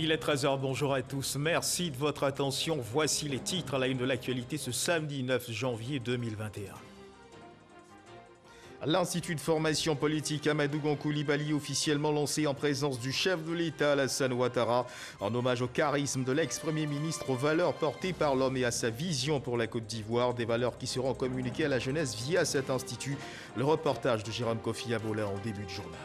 Il est 13h, bonjour à tous. Merci de votre attention. Voici les titres à la une de l'actualité ce samedi 9 janvier 2021. L'Institut de formation politique Amadou Gon Coulibaly officiellement lancé en présence du chef de l'État Alassane Ouattara, en hommage au charisme de l'ex-premier ministre, aux valeurs portées par l'homme et à sa vision pour la Côte d'Ivoire, des valeurs qui seront communiquées à la jeunesse via cet institut. Le reportage de Jérôme Kofi Abola en début de journal.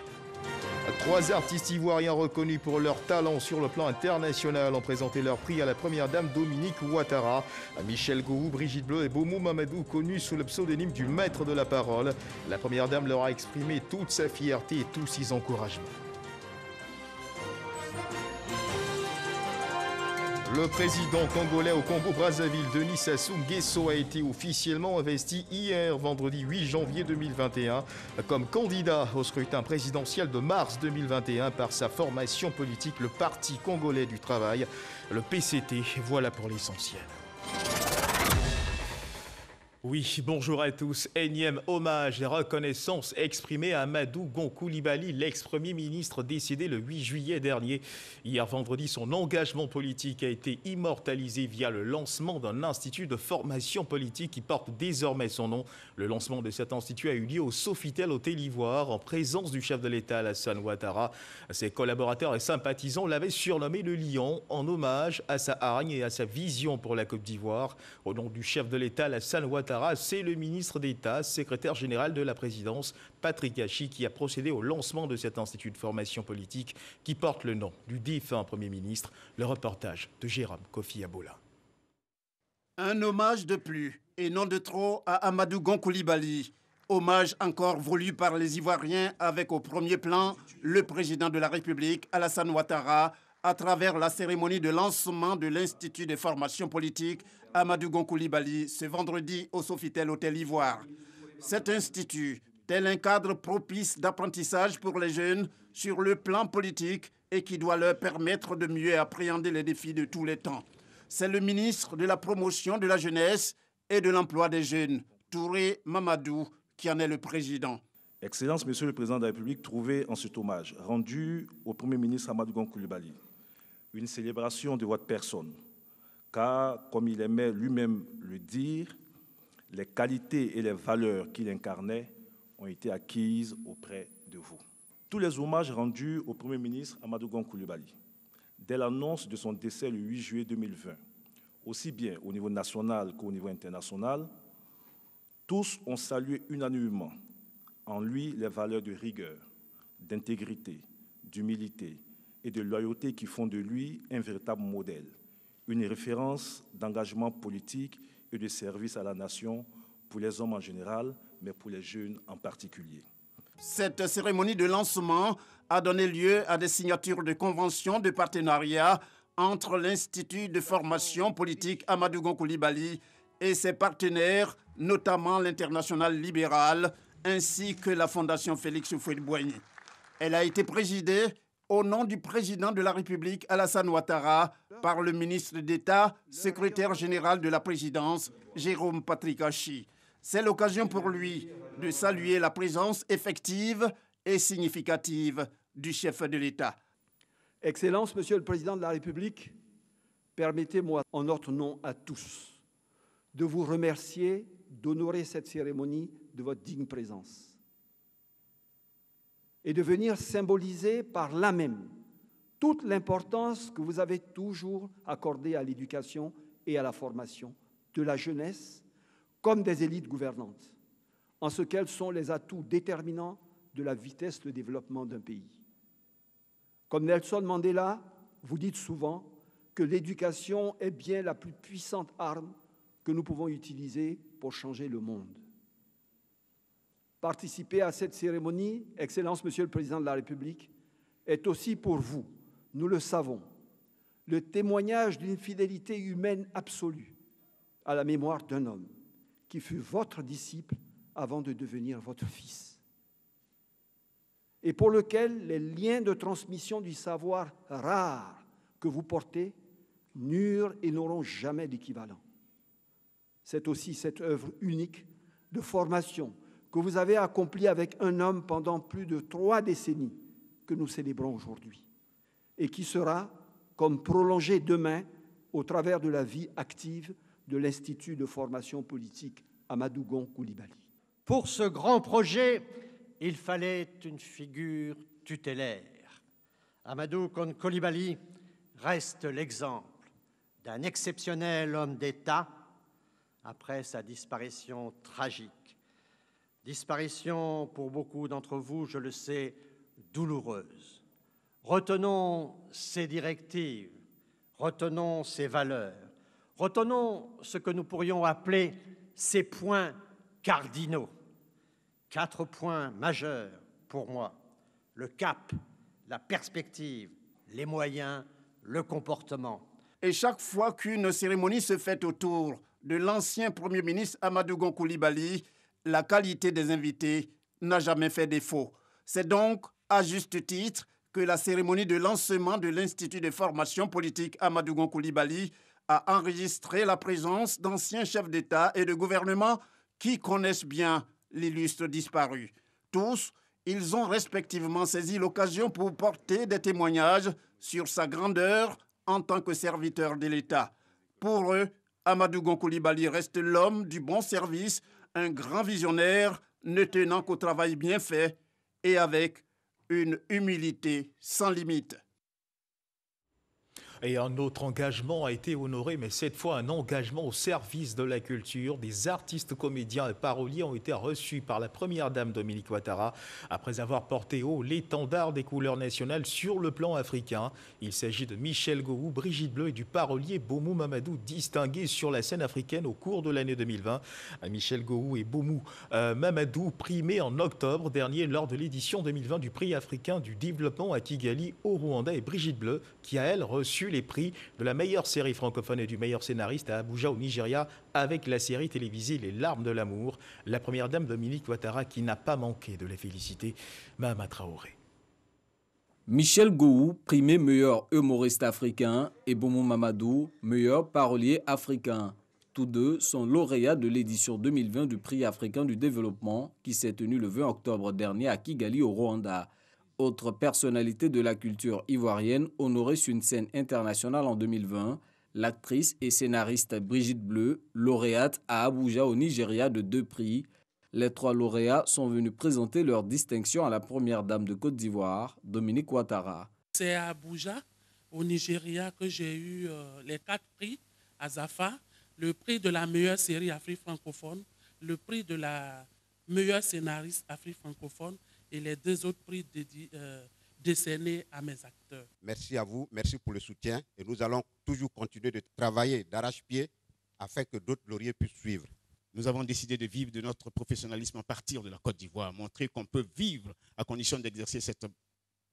3 artistes ivoiriens reconnus pour leur talent sur le plan international ont présenté leur prix à la première dame Dominique Ouattara. Michel Gouhou, Brigitte Bleu et Boumou Mamadou, connus sous le pseudonyme du maître de la parole. La première dame leur a exprimé toute sa fierté et tous ses encouragements. Le président congolais au Congo-Brazzaville, Denis Sassou Nguesso, a été officiellement investi hier, vendredi 8 janvier 2021, comme candidat au scrutin présidentiel de mars 2021 par sa formation politique, le Parti congolais du travail, le PCT. Voilà pour l'essentiel. Oui, bonjour à tous. Énième hommage et reconnaissance exprimée à Amadou Gon Coulibaly, l'ex-premier ministre décédé le 8 juillet dernier. Hier vendredi, son engagement politique a été immortalisé via le lancement d'un institut de formation politique qui porte désormais son nom. Le lancement de cet institut a eu lieu au Sofitel Hôtel Ivoire en présence du chef de l'État Alassane Ouattara. Ses collaborateurs et sympathisants l'avaient surnommé le Lion en hommage à sa hargne et à sa vision pour la Côte d'Ivoire. Au nom du chef de l'État Alassane Ouattara, c'est le ministre d'État, secrétaire général de la présidence, Patrick Hachi, qui a procédé au lancement de cet institut de formation politique qui porte le nom du défunt Premier ministre. Le reportage de Jérôme Kofi Abola. Un hommage de plus et non de trop à Amadou Gon Coulibaly. Hommage encore voulu par les Ivoiriens avec au premier plan le président de la République, Alassane Ouattara, à travers la cérémonie de lancement de l'Institut de formation politique Amadou Gon Coulibaly ce vendredi au Sofitel Hôtel Ivoire. Cet institut, tel un cadre propice d'apprentissage pour les jeunes sur le plan politique et qui doit leur permettre de mieux appréhender les défis de tous les temps. C'est le ministre de la Promotion de la Jeunesse et de l'Emploi des Jeunes, Touré Mamadou, qui en est le président. Excellence, Monsieur le Président de la République, trouvez en cet hommage rendu au Premier ministre Amadou Gon Coulibaly une célébration de votre personne, car, comme il aimait lui-même le dire, les qualités et les valeurs qu'il incarnait ont été acquises auprès de vous. Tous les hommages rendus au Premier ministre Amadou Gon Coulibaly, dès l'annonce de son décès le 8 juillet 2020, aussi bien au niveau national qu'au niveau international, tous ont salué unanimement en lui les valeurs de rigueur, d'intégrité, d'humilité et de loyauté qui font de lui un véritable modèle, une référence d'engagement politique et de service à la nation pour les hommes en général, mais pour les jeunes en particulier. Cette cérémonie de lancement a donné lieu à des signatures de conventions de partenariat entre l'Institut de formation politique Amadou Gon Coulibaly et ses partenaires, notamment l'Internationale libérale, ainsi que la Fondation Félix Houphouët-Boigny. Elle a été présidée au nom du président de la République, Alassane Ouattara, par le ministre d'État, secrétaire général de la présidence, Jérôme Patrick Hachi. C'est l'occasion pour lui de saluer la présence effective et significative du chef de l'État. Excellence, Monsieur le Président de la République, permettez-moi, en notre nom à tous, de vous remercier d'honorer cette cérémonie de votre digne présence et de venir symboliser par là même toute l'importance que vous avez toujours accordée à l'éducation et à la formation de la jeunesse comme des élites gouvernantes, en ce qu'elles sont les atouts déterminants de la vitesse de développement d'un pays. Comme Nelson Mandela, vous dites souvent que l'éducation est bien la plus puissante arme que nous pouvons utiliser pour changer le monde. Participer à cette cérémonie, Excellence, Monsieur le Président de la République, est aussi pour vous, nous le savons, le témoignage d'une fidélité humaine absolue à la mémoire d'un homme qui fut votre disciple avant de devenir votre fils, et pour lequel les liens de transmission du savoir rare que vous portez n'eurent et n'auront jamais d'équivalent. C'est aussi cette œuvre unique de formation que vous avez accomplie avec un homme pendant plus de 3 décennies que nous célébrons aujourd'hui et qui sera, comme prolongée demain au travers de la vie active de l'Institut de formation politique Amadou Gon Coulibaly. Pour ce grand projet, il fallait une figure tutélaire. Amadou Gon Coulibaly reste l'exemple d'un exceptionnel homme d'État après sa disparition tragique. Disparition pour beaucoup d'entre vous, je le sais, douloureuse. Retenons ses directives, retenons ses valeurs, retenons ce que nous pourrions appeler ses points cardinaux. 4 points majeurs pour moi: le cap, la perspective, les moyens, le comportement. Et chaque fois qu'une cérémonie se fait autour de l'ancien Premier ministre Amadou Gon Coulibaly, la qualité des invités n'a jamais fait défaut. C'est donc, à juste titre, que la cérémonie de lancement de l'Institut de formation politique Amadou Gon Coulibaly a enregistré la présence d'anciens chefs d'État et de gouvernement qui connaissent bien l'illustre disparu. Tous, ils ont respectivement saisi l'occasion pour porter des témoignages sur sa grandeur en tant que serviteur de l'État. Pour eux, Amadou Gon Coulibaly reste l'homme du bon service, un grand visionnaire ne tenant qu'au travail bien fait et avec une humilité sans limite. Et un autre engagement a été honoré, mais cette fois un engagement au service de la culture. Des artistes, comédiens et paroliers ont été reçus par la première dame Dominique Ouattara après avoir porté haut l'étendard des couleurs nationales sur le plan africain. Il s'agit de Michel Gou, Brigitte Bleu et du parolier Boumou Mamadou, distingués sur la scène africaine au cours de l'année 2020. Michel Gou et Boumou Mamadou, primés en octobre dernier lors de l'édition 2020 du prix africain du développement à Kigali au Rwanda, et Brigitte Bleu qui a elle reçu les prix de la meilleure série francophone et du meilleur scénariste à Abuja au Nigeria avec la série télévisée Les Larmes de l'amour. La première dame Dominique Ouattara qui n'a pas manqué de les féliciter. Mahama Traoré. Michel Gou, primé meilleur humoriste africain, et Boumou Mamadou, meilleur parolier africain. Tous deux sont lauréats de l'édition 2020 du prix africain du développement qui s'est tenu le 20 octobre dernier à Kigali au Rwanda. Autre personnalité de la culture ivoirienne honorée sur une scène internationale en 2020, l'actrice et scénariste Brigitte Bleu, lauréate à Abuja au Nigeria de 2 prix. Les 3 lauréats sont venus présenter leur distinction à la première dame de Côte d'Ivoire, Dominique Ouattara. C'est à Abuja, au Nigeria, que j'ai eu les 4 prix à Zafa, le prix de la meilleure série Afrique francophone, le prix de la meilleure scénariste Afrique francophone et les 2 autres prix décernés à mes acteurs. Merci à vous, merci pour le soutien et nous allons toujours continuer de travailler d'arrache-pied afin que d'autres lauriers puissent suivre. Nous avons décidé de vivre de notre professionnalisme à partir de la Côte d'Ivoire, montrer qu'on peut vivre à condition d'exercer cette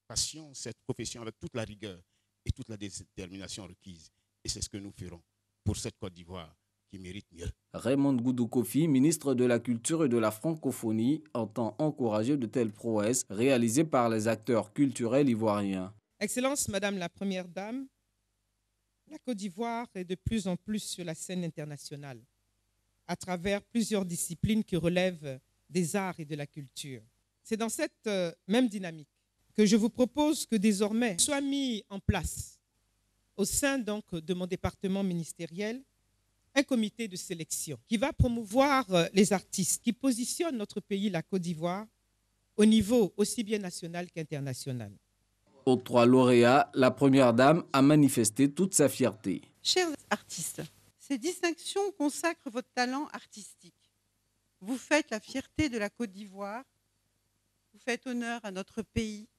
passion, cette profession avec toute la rigueur et toute la détermination requise. Et c'est ce que nous ferons pour cette Côte d'Ivoire qui mérite mieux. Raymond Goudou Kofi, ministre de la Culture et de la Francophonie, entend encourager de telles prouesses réalisées par les acteurs culturels ivoiriens. Excellence, Madame la Première Dame, la Côte d'Ivoire est de plus en plus sur la scène internationale, à travers plusieurs disciplines qui relèvent des arts et de la culture. C'est dans cette même dynamique que je vous propose que désormais soit mis en place, au sein donc de mon département ministériel, un comité de sélection qui va promouvoir les artistes, qui positionnent notre pays, la Côte d'Ivoire, au niveau aussi bien national qu'international. Aux 3 lauréats, la première dame a manifesté toute sa fierté. Chers artistes, ces distinctions consacrent votre talent artistique. Vous faites la fierté de la Côte d'Ivoire, vous faites honneur à notre pays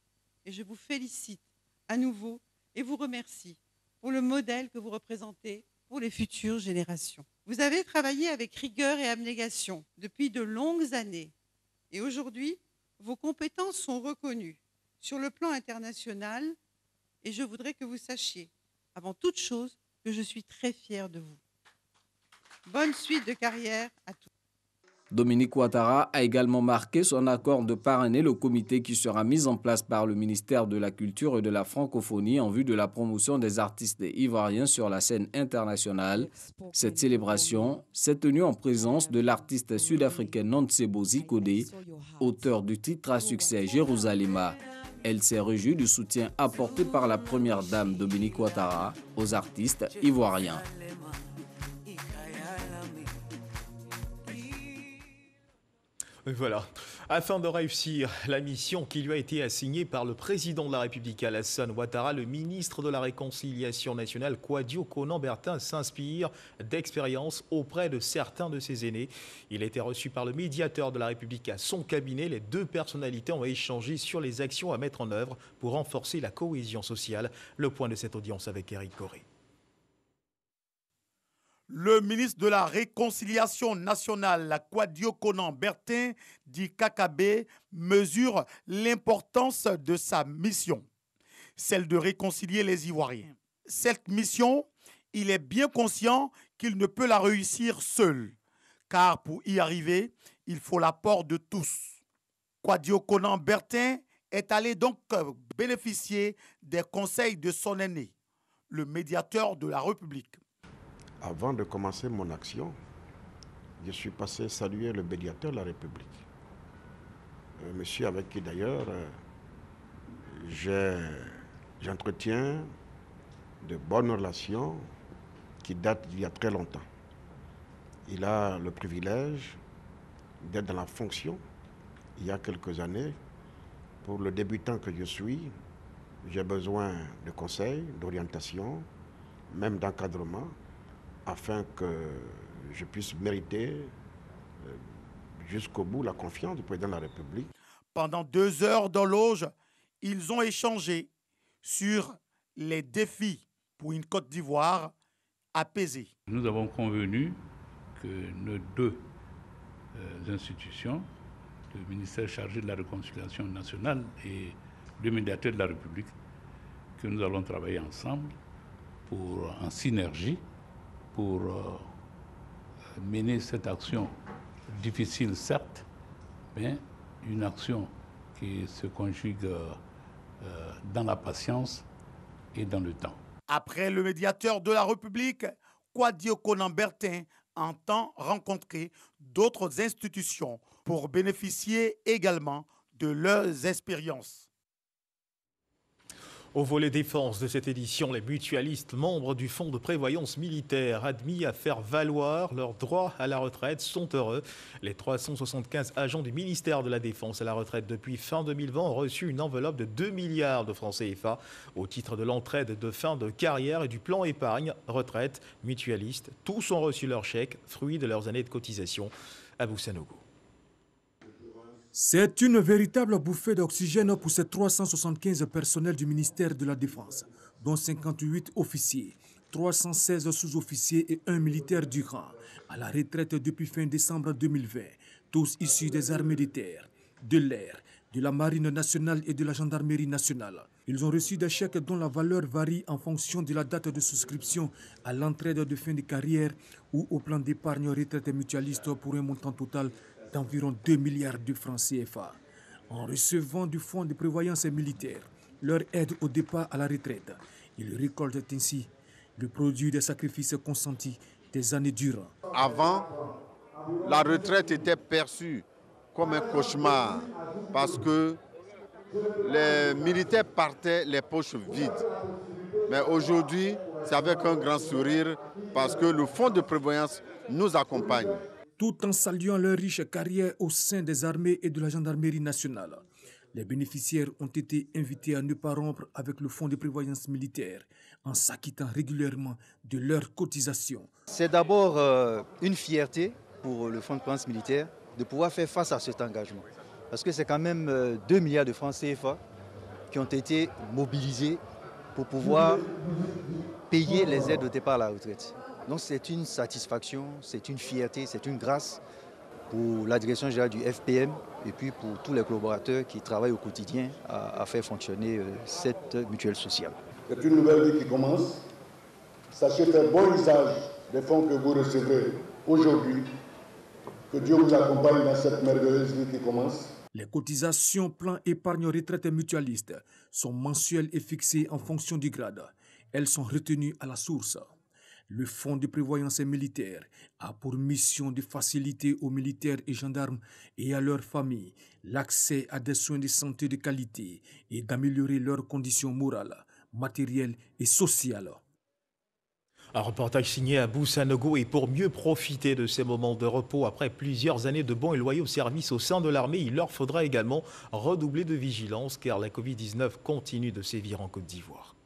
et je vous félicite à nouveau et vous remercie pour le modèle que vous représentez pour les futures générations. Vous avez travaillé avec rigueur et abnégation depuis de longues années et aujourd'hui, vos compétences sont reconnues sur le plan international et je voudrais que vous sachiez, avant toute chose, que je suis très fière de vous. Bonne suite de carrière à tous. Dominique Ouattara a également marqué son accord de parrainer le comité qui sera mis en place par le ministère de la Culture et de la Francophonie en vue de la promotion des artistes ivoiriens sur la scène internationale. Cette célébration s'est tenue en présence de l'artiste sud-africain Nontsebo Zikode, auteur du titre à succès Jérusalem. Elle s'est réjouie du soutien apporté par la première dame Dominique Ouattara aux artistes ivoiriens. Voilà. Afin de réussir la mission qui lui a été assignée par le président de la République Alassane Ouattara, le ministre de la Réconciliation nationale Kouadio Konan-Bertin s'inspire d'expériences auprès de certains de ses aînés. Il a été reçu par le médiateur de la République à son cabinet. Les deux personnalités ont échangé sur les actions à mettre en œuvre pour renforcer la cohésion sociale. Le point de cette audience avec Éric Corré. Le ministre de la Réconciliation nationale, Kouadio Konan-Bertin, dit KKB, mesure l'importance de sa mission, celle de réconcilier les Ivoiriens. Cette mission, il est bien conscient qu'il ne peut la réussir seul, car pour y arriver, il faut l'apport de tous. Kouadio Konan-Bertin est allé donc bénéficier des conseils de son aîné, le médiateur de la République. Avant de commencer mon action, je suis passé saluer le médiateur de la République. Monsieur avec qui d'ailleurs j'entretiens de bonnes relations qui datent d'il y a très longtemps. Il a le privilège d'être dans la fonction il y a quelques années. Pour le débutant que je suis, j'ai besoin de conseils, d'orientation, même d'encadrement, afin que je puisse mériter jusqu'au bout la confiance du président de la République. Pendant 2 heures dans l'auge, ils ont échangé sur les défis pour une Côte d'Ivoire apaisée. Nous avons convenu que nos deux institutions, le ministère chargé de la Réconciliation nationale et le médiateur de la République, que nous allons travailler ensemble en synergie pour mener cette action difficile, certes, mais une action qui se conjugue dans la patience et dans le temps. Après le médiateur de la République, Kouadio Konan-Bertin entend rencontrer d'autres institutions pour bénéficier également de leurs expériences. Au volet défense de cette édition, les mutualistes membres du Fonds de prévoyance militaire admis à faire valoir leurs droits à la retraite sont heureux. Les 375 agents du ministère de la Défense à la retraite depuis fin 2020 ont reçu une enveloppe de 2 milliards de francs CFA au titre de l'entraide de fin de carrière et du plan épargne retraite mutualiste. Tous ont reçu leur chèque, fruit de leurs années de cotisation. Abou Sanogo. C'est une véritable bouffée d'oxygène pour ces 375 personnels du ministère de la Défense, dont 58 officiers, 316 sous-officiers et 1 militaire du rang, à la retraite depuis fin décembre 2020, tous issus des armées de terre, de l'air, de la marine nationale et de la gendarmerie nationale. Ils ont reçu des chèques dont la valeur varie en fonction de la date de souscription à l'entraide de fin de carrière ou au plan d'épargne retraite mutualiste pour un montant total d'environ 2 milliards de francs CFA. En recevant du fonds de prévoyance militaire leur aide au départ à la retraite, ils récoltent ainsi le produit des sacrifices consentis des années durant. Avant, la retraite était perçue comme un cauchemar parce que les militaires partaient les poches vides. Mais aujourd'hui, c'est avec un grand sourire parce que le fonds de prévoyance nous accompagne. Tout en saluant leur riche carrière au sein des armées et de la gendarmerie nationale, les bénéficiaires ont été invités à ne pas rompre avec le fonds de prévoyance militaire en s'acquittant régulièrement de leurs cotisations. C'est d'abord une fierté pour le fonds de prévoyance militaire de pouvoir faire face à cet engagement. Parce que c'est quand même 2 milliards de francs CFA qui ont été mobilisés pour pouvoir payer les aides au départ à la retraite. Donc c'est une satisfaction, c'est une fierté, c'est une grâce pour la direction générale du FPM et puis pour tous les collaborateurs qui travaillent au quotidien à faire fonctionner cette mutuelle sociale. C'est une nouvelle vie qui commence. Sachez faire bon usage des fonds que vous recevrez aujourd'hui. Que Dieu vous accompagne dans cette merveilleuse vie qui commence. Les cotisations plan épargne retraite mutualiste sont mensuelles et fixées en fonction du grade. Elles sont retenues à la source. Le Fonds de prévoyance militaire a pour mission de faciliter aux militaires et gendarmes et à leurs familles l'accès à des soins de santé de qualité et d'améliorer leurs conditions morales, matérielles et sociales. Un reportage signé Abou Sanogo, et pour mieux profiter de ces moments de repos après plusieurs années de bons et loyaux services au sein de l'armée, il leur faudra également redoubler de vigilance car la Covid-19 continue de sévir en Côte d'Ivoire.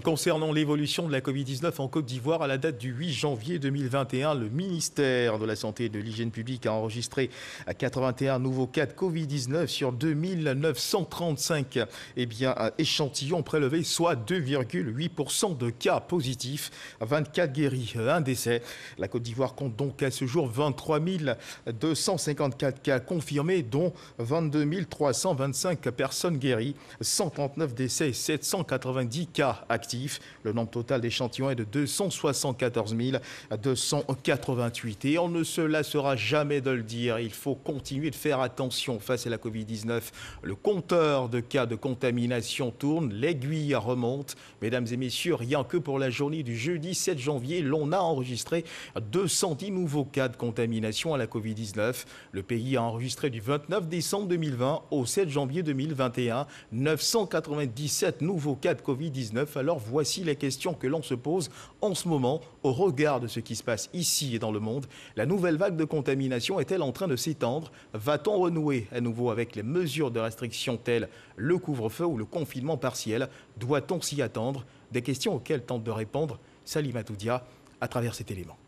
Concernant l'évolution de la Covid-19 en Côte d'Ivoire, à la date du 8 janvier 2021, le ministère de la Santé et de l'Hygiène publique a enregistré 81 nouveaux cas de Covid-19 sur 2935 échantillons prélevés, soit 2,8% de cas positifs, 24 guéris, un décès. La Côte d'Ivoire compte donc à ce jour 23 254 cas confirmés, dont 22 325 personnes guéries, 139 décès et 790 cas actifs. Le nombre total d'échantillons est de 274 288. Et on ne se lassera jamais de le dire, il faut continuer de faire attention face à la Covid-19. Le compteur de cas de contamination tourne, l'aiguille remonte. Mesdames et messieurs, rien que pour la journée du jeudi 7 janvier, l'on a enregistré 210 nouveaux cas de contamination à la Covid-19. Le pays a enregistré du 29 décembre 2020 au 7 janvier 2021 997 nouveaux cas de Covid-19. Alors voici les questions que l'on se pose en ce moment au regard de ce qui se passe ici et dans le monde. La nouvelle vague de contamination est-elle en train de s'étendre? Va-t-on renouer à nouveau avec les mesures de restriction telles le couvre-feu ou le confinement partiel? Doit-on s'y attendre? Des questions auxquelles tente de répondre Salima Toudia à travers cet élément.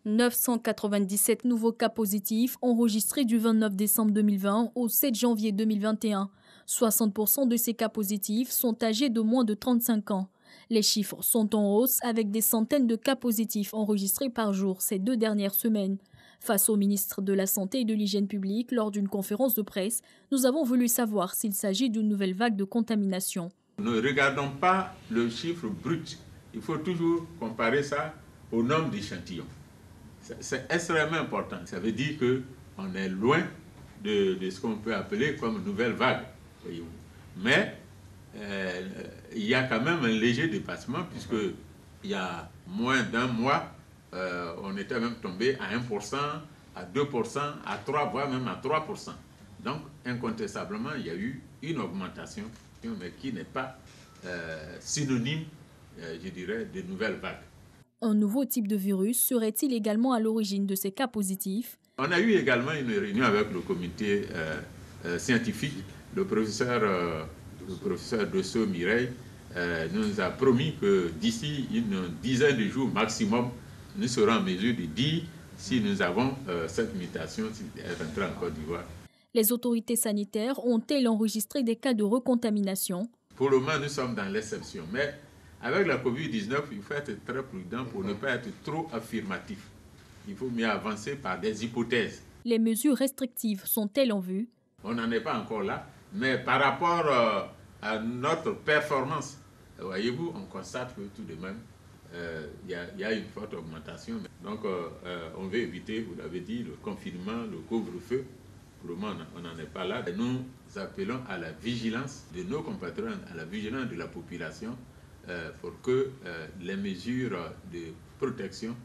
997 nouveaux cas positifs enregistrés du 29 décembre 2020 au 7 janvier 2021. 60% de ces cas positifs sont âgés de moins de 35 ans. Les chiffres sont en hausse avec des centaines de cas positifs enregistrés par jour ces 2 dernières semaines. Face au ministre de la Santé et de l'Hygiène publique, lors d'une conférence de presse, nous avons voulu savoir s'il s'agit d'une nouvelle vague de contamination. Ne regardons pas le chiffre brut. Il faut toujours comparer ça au nombre d'échantillons. C'est extrêmement important. Ça veut dire qu'on est loin de ce qu'on peut appeler comme une nouvelle vague. Mais il y a quand même un léger dépassement puisqu'il y a moins d'un mois, on était même tombé à 1%, à 2%, à 3%, voire même à 3%. Donc, incontestablement, il y a eu une augmentation, mais qui n'est pas synonyme, je dirais, de nouvelles vagues. Un nouveau type de virus serait-il également à l'origine de ces cas positifs? On a eu également une réunion avec le comité scientifique. Le professeur Dosso Mireille nous a promis que d'ici une dizaine de jours maximum, nous serons en mesure de dire si nous avons cette mutation, si elle est rentrée en Côte d'Ivoire. Les autorités sanitaires ont-elles enregistré des cas de recontamination? Pour le moment, nous sommes dans l'exception. Mais avec la Covid-19, il faut être très prudent pour ne pas être trop affirmatif. Il faut mieux avancer par des hypothèses. Les mesures restrictives sont-elles en vue? On n'en est pas encore là. Mais par rapport à notre performance, voyez-vous, on constate que tout de même, il y a une forte augmentation. Donc, on veut éviter, vous l'avez dit, le confinement, le couvre-feu. Pour le moment, on n'en est pas là. Nous appelons à la vigilance de nos compatriotes, à la vigilance de la population, pour que les mesures de protection,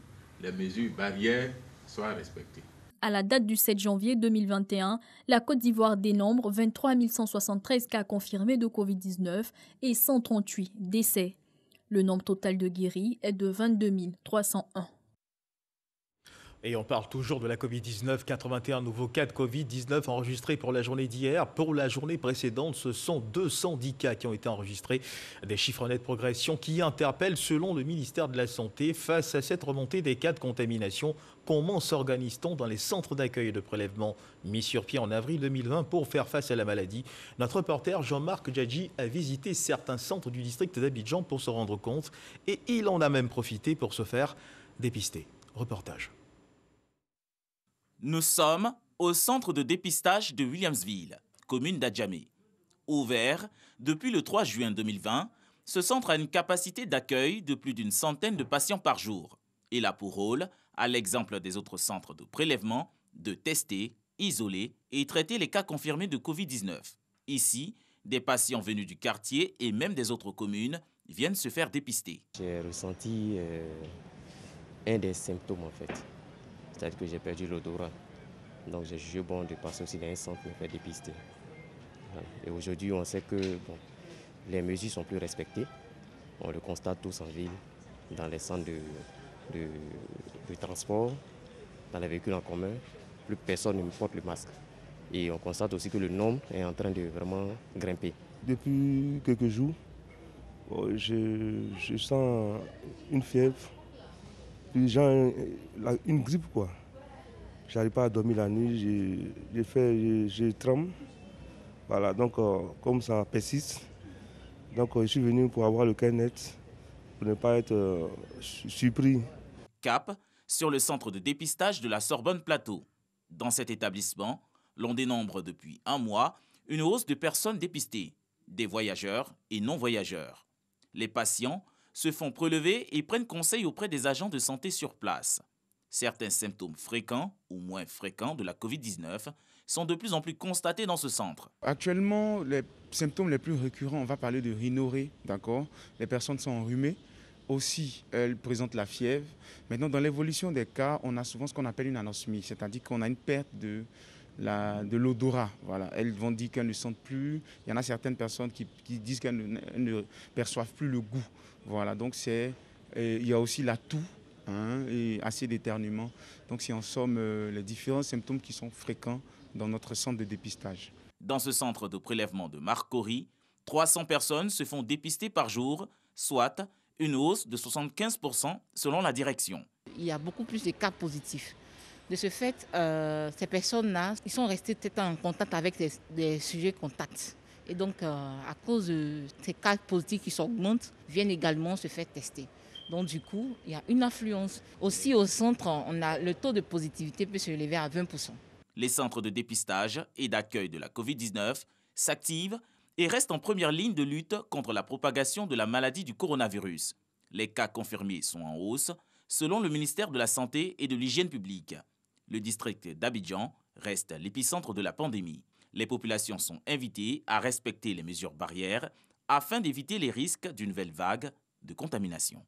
les mesures barrières soient respectées. À la date du 7 janvier 2021, la Côte d'Ivoire dénombre 23 173 cas confirmés de Covid-19 et 138 décès. Le nombre total de guéris est de 22 301. Et on parle toujours de la Covid-19, 81 nouveaux cas de Covid-19 enregistrés pour la journée d'hier. Pour la journée précédente, ce sont 210 cas qui ont été enregistrés. Des chiffres nets de progression qui interpellent selon le ministère de la Santé. Face à cette remontée des cas de contamination, comment s'organise-t-on dans les centres d'accueil et de prélèvement mis sur pied en avril 2020 pour faire face à la maladie? Notre reporter Jean-Marc Djadji a visité certains centres du district d'Abidjan pour se rendre compte et il en a même profité pour se faire dépister. Reportage. Nous sommes au centre de dépistage de Williamsville, commune d'Adjamé. Ouvert depuis le 3 juin 2020, ce centre a une capacité d'accueil de plus d'une centaine de patients par jour. Il a pour rôle, à l'exemple des autres centres de prélèvement, de tester, isoler et traiter les cas confirmés de Covid-19. Ici, des patients venus du quartier et même des autres communes viennent se faire dépister. J'ai ressenti un des symptômes en fait, c'est-à-dire que j'ai perdu l'odorat. Donc j'ai jugé bon de passer aussi dans un centre pour me faire dépister. Et aujourd'hui, on sait que les mesures sont plus respectées. On le constate tous en ville, dans les centres de transport, dans les véhicules en commun. Plus personne ne porte le masque. Et on constate aussi que le nombre est en train de vraiment grimper. Depuis quelques jours, je sens une fièvre, puis une grippe quoi. J'arrive pas à dormir la nuit, je tremble. Voilà, donc comme ça persiste, donc je suis venu pour avoir le cœur net, pour ne pas être surpris. Cap sur le centre de dépistage de la Sorbonne Plateau. Dans cet établissement, l'on dénombre depuis un mois une hausse de personnes dépistées, des voyageurs et non-voyageurs. Les patients se font prélever et prennent conseil auprès des agents de santé sur place. Certains symptômes fréquents ou moins fréquents de la Covid-19 sont de plus en plus constatés dans ce centre. Actuellement, les symptômes les plus récurrents, on va parler de rhinorrhée, d'accord? Les personnes sont enrhumées. Aussi, elles présentent la fièvre. Maintenant, dans l'évolution des cas, on a souvent ce qu'on appelle une anosmie, c'est-à-dire qu'on a une perte de l'odorat. Voilà. Elles vont dire qu'elles ne sentent plus. Il y en a certaines personnes qui disent qu'elles ne perçoivent plus le goût. Voilà. Donc, il y a aussi la toux. Et assez d'éternuement. Donc c'est en somme les différents symptômes qui sont fréquents dans notre centre de dépistage. Dans ce centre de prélèvement de Marcory, 300 personnes se font dépister par jour, soit une hausse de 75% selon la direction. Il y a beaucoup plus de cas positifs. De ce fait, ces personnes-là, ils sont restés en contact avec des sujets contacts. Et donc, à cause de ces cas positifs qui s'augmentent, viennent également se faire tester. Donc du coup, il y a une affluence. Aussi au centre, le taux de positivité peut se lever à 20%. Les centres de dépistage et d'accueil de la Covid-19 s'activent et restent en première ligne de lutte contre la propagation de la maladie du coronavirus. Les cas confirmés sont en hausse, selon le ministère de la Santé et de l'Hygiène publique. Le district d'Abidjan reste l'épicentre de la pandémie. Les populations sont invitées à respecter les mesures barrières afin d'éviter les risques d'une nouvelle vague de contamination.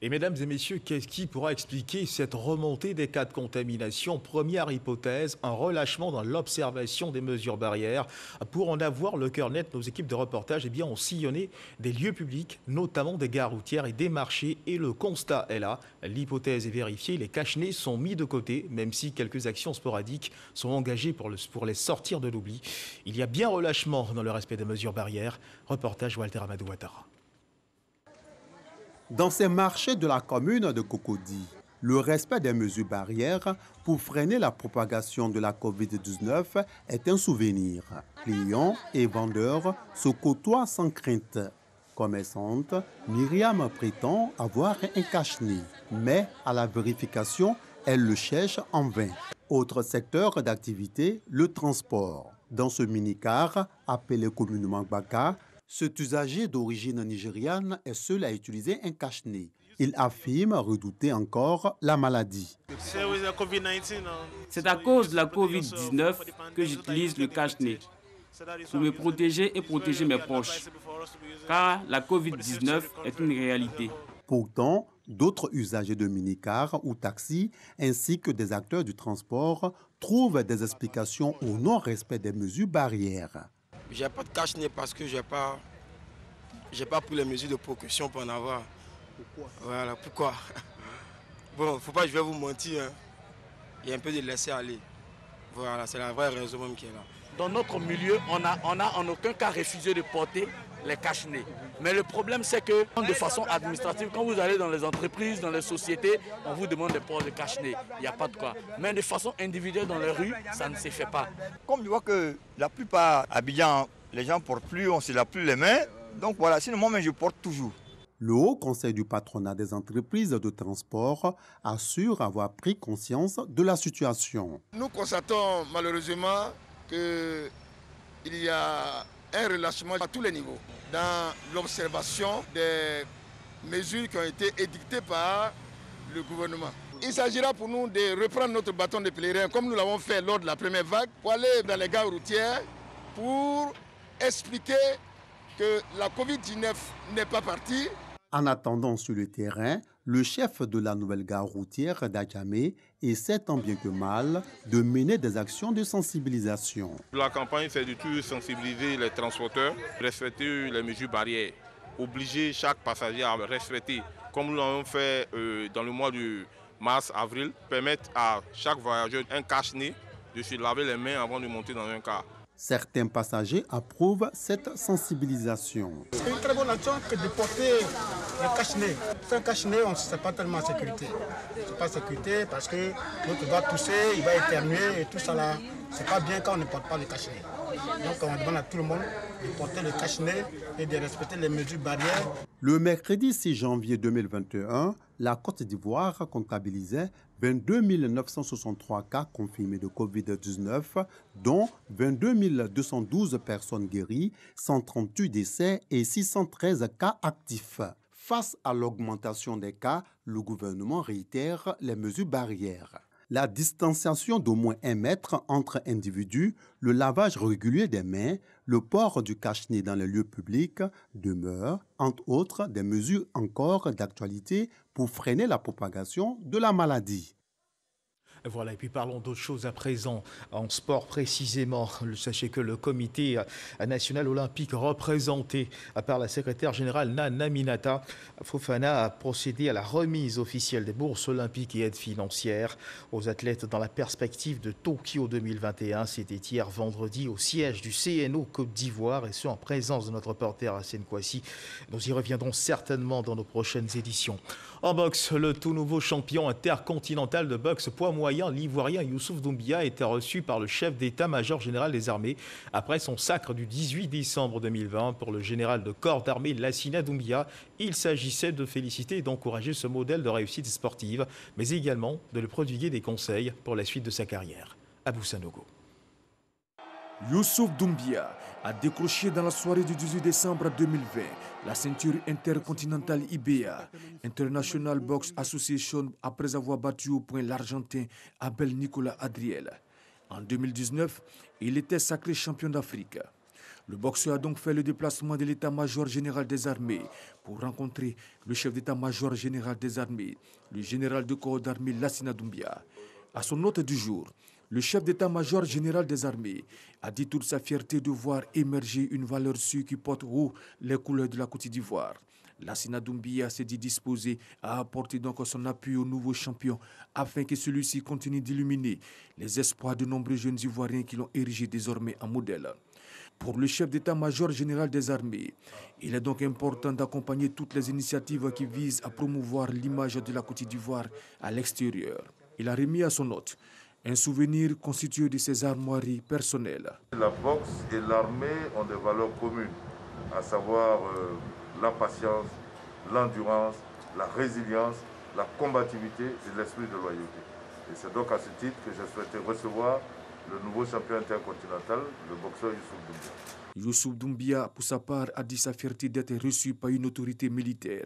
Et mesdames et messieurs, qu'est-ce qui pourra expliquer cette remontée des cas de contamination? Première hypothèse, un relâchement dans l'observation des mesures barrières. Pour en avoir le cœur net, nos équipes de reportage ont sillonné des lieux publics, notamment des gares routières et des marchés. Et le constat est là. L'hypothèse est vérifiée, les cache-nez sont mis de côté, même si quelques actions sporadiques sont engagées pour les sortir de l'oubli. Il y a bien relâchement dans le respect des mesures barrières. Reportage Walter Amadou Ouattara. Dans ces marchés de la commune de Cocody, le respect des mesures barrières pour freiner la propagation de la Covid-19 est un souvenir. Clients et vendeurs se côtoient sans crainte. Commerçante, Myriam prétend avoir un cache-nez, mais à la vérification, elle le cherche en vain. Autre secteur d'activité, le transport. Dans ce mini-car, appelé communément Baka, cet usager d'origine nigériane est seul à utiliser un cache-nez. Il affirme redouter encore la maladie. C'est à cause de la Covid-19 que j'utilise le cache-nez pour me protéger et protéger mes proches, car la Covid-19 est une réalité. Pourtant, d'autres usagers de mini-cars ou taxis, ainsi que des acteurs du transport, trouvent des explications au non-respect des mesures barrières. Je n'ai pas de cache-nez parce que je n'ai pas pris les mesures de précaution pour en avoir. Pourquoi? Voilà, pourquoi? Bon, faut pas que je vais vous mentir. Hein. Il y a un peu de laisser aller. Voilà, c'est la vraie raison même qui est là. Dans notre milieu, on n'a en aucun cas refusé de porter les cache-nez. Mais le problème, c'est que de façon administrative, quand vous allez dans les entreprises, dans les sociétés, on vous demande de porter le cache-nez. Il n'y a pas de quoi. Mais de façon individuelle dans les rues, ça ne se fait pas. Comme je vois que la plupart à Abidjan, les gens ne portent plus, on ne se lave plus les mains. Donc voilà, sinon moi, je porte toujours. Le Haut Conseil du patronat des entreprises de transport assure avoir pris conscience de la situation. Nous constatons malheureusement qu'il y a un relâchement à tous les niveaux dans l'observation des mesures qui ont été édictées par le gouvernement. Il s'agira pour nous de reprendre notre bâton de pèlerin comme nous l'avons fait lors de la première vague pour aller dans les gares routières pour expliquer que la Covid-19 n'est pas partie. En attendant sur le terrain, le chef de la nouvelle gare routière d'Adjamé essaie tant bien que mal de mener des actions de sensibilisation. La campagne, c'est de tout sensibiliser les transporteurs, respecter les mesures barrières, obliger chaque passager à respecter, comme nous l'avons fait dans le mois de mars-avril, permettre à chaque voyageur un cache-nez de se laver les mains avant de monter dans un car. Certains passagers approuvent cette sensibilisation. C'est une très bonne action que de porter le cache-nez. Sans cache-nez, on ne se sent pas tellement en sécurité. C'est pas sécurité parce que l'autre va tousser, il va éternuer et tout ça là. C'est pas bien quand on ne porte pas le cache-nez. Donc on demande à tout le monde de porter le cache-nez et de respecter les mesures barrières. Le mercredi 6 janvier 2021, la Côte d'Ivoire comptabilisait 22 963 cas confirmés de Covid-19, dont 22 212 personnes guéries, 138 décès et 613 cas actifs. Face à l'augmentation des cas, le gouvernement réitère les mesures barrières. La distanciation d'au moins 1 mètre entre individus, le lavage régulier des mains, le port du cache-nez dans les lieux publics demeurent, entre autres, des mesures encore d'actualité pour freiner la propagation de la maladie. Voilà, et puis parlons d'autre chose à présent, en sport précisément. Sachez que le comité national olympique représenté par la secrétaire générale Nana Aminata Fofana a procédé à la remise officielle des bourses olympiques et aides financières aux athlètes dans la perspective de Tokyo 2021. C'était hier vendredi au siège du CNO Côte d'Ivoire et ce en présence de notre reporter Hassane Kouassi. Nous y reviendrons certainement dans nos prochaines éditions. En boxe, le tout nouveau champion intercontinental de boxe poids moyen, l'Ivoirien Youssouf Doumbia, a été reçu par le chef d'état-major général des armées après son sacre du 18 décembre 2020. Pour le général de corps d'armée Lassina Doumbia, il s'agissait de féliciter et d'encourager ce modèle de réussite sportive, mais également de le prodiguer des conseils pour la suite de sa carrière. Abou Sanogo. Youssouf Doumbia a décroché dans la soirée du 18 décembre 2020 la ceinture intercontinentale IBA, International Box Association, après avoir battu au point l'Argentin Abel Nicolas Adriel. En 2019, il était sacré champion d'Afrique. Le boxeur a donc fait le déplacement de l'état-major général des armées pour rencontrer le chef d'état-major général des armées, le général de corps d'armée Lassina Doumbia. À son note du jour, le chef d'état-major général des armées a dit toute sa fierté de voir émerger une valeur sûre qui porte haut les couleurs de la Côte d'Ivoire. Lassina Doumbia s'est dit disposé à apporter donc son appui au nouveau champion afin que celui-ci continue d'illuminer les espoirs de nombreux jeunes Ivoiriens qui l'ont érigé désormais en modèle. Pour le chef d'état-major général des armées, il est donc important d'accompagner toutes les initiatives qui visent à promouvoir l'image de la Côte d'Ivoire à l'extérieur. Il a remis à son hôte un souvenir constitué de ses armoiries personnelles. La boxe et l'armée ont des valeurs communes, à savoir la patience, l'endurance, la résilience, la combativité et l'esprit de loyauté. Et c'est donc à ce titre que j'ai souhaité recevoir le nouveau champion intercontinental, le boxeur Youssouf Doumbia. Youssouf Doumbia, pour sa part, a dit sa fierté d'être reçu par une autorité militaire.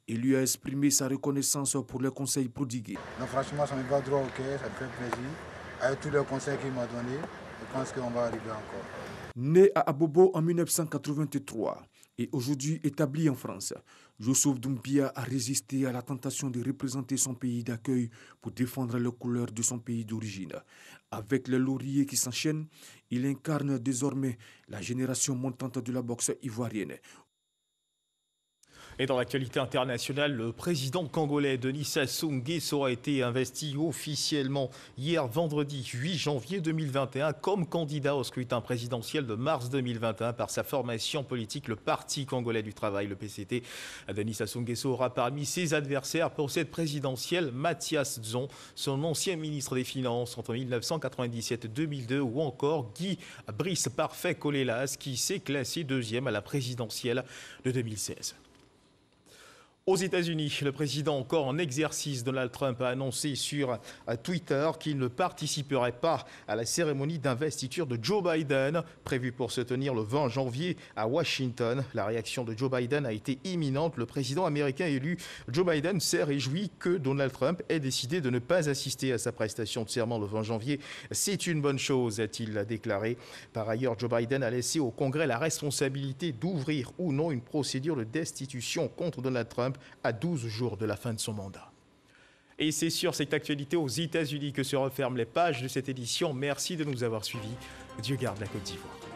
Il lui a exprimé sa reconnaissance pour les conseils prodigués. Non, franchement, ça me va droit au cœur, ça me fait plaisir. Avec tous les conseils qu'il m'a donnés, je pense qu'on va arriver encore. Né à Abobo en 1983 et aujourd'hui établi en France, Youssouf Doumbia a résisté à la tentation de représenter son pays d'accueil pour défendre les couleurs de son pays d'origine. Avec les lauriers qui s'enchaînent, il incarne désormais la génération montante de la boxe ivoirienne. Et dans l'actualité internationale, le président congolais Denis Sassou Nguesso a été investi officiellement hier vendredi 8 janvier 2021 comme candidat au scrutin présidentiel de mars 2021 par sa formation politique, le Parti congolais du travail, le PCT. Denis Sassou Nguesso aura parmi ses adversaires pour cette présidentielle Mathias Dzon, son ancien ministre des Finances entre 1997 et 2002, ou encore Guy Brice Parfait Kolelas qui s'est classé deuxième à la présidentielle de 2016. Aux États-Unis, le président encore en exercice, Donald Trump, a annoncé sur Twitter qu'il ne participerait pas à la cérémonie d'investiture de Joe Biden, prévue pour se tenir le 20 janvier à Washington. La réaction de Joe Biden a été imminente. Le président américain élu, Joe Biden, s'est réjoui que Donald Trump ait décidé de ne pas assister à sa prestation de serment le 20 janvier. C'est une bonne chose, a-t-il déclaré. Par ailleurs, Joe Biden a laissé au Congrès la responsabilité d'ouvrir ou non une procédure de destitution contre Donald Trump à 12 jours de la fin de son mandat. Et c'est sur cette actualité aux États-Unis que se referment les pages de cette édition. Merci de nous avoir suivis. Dieu garde la Côte d'Ivoire.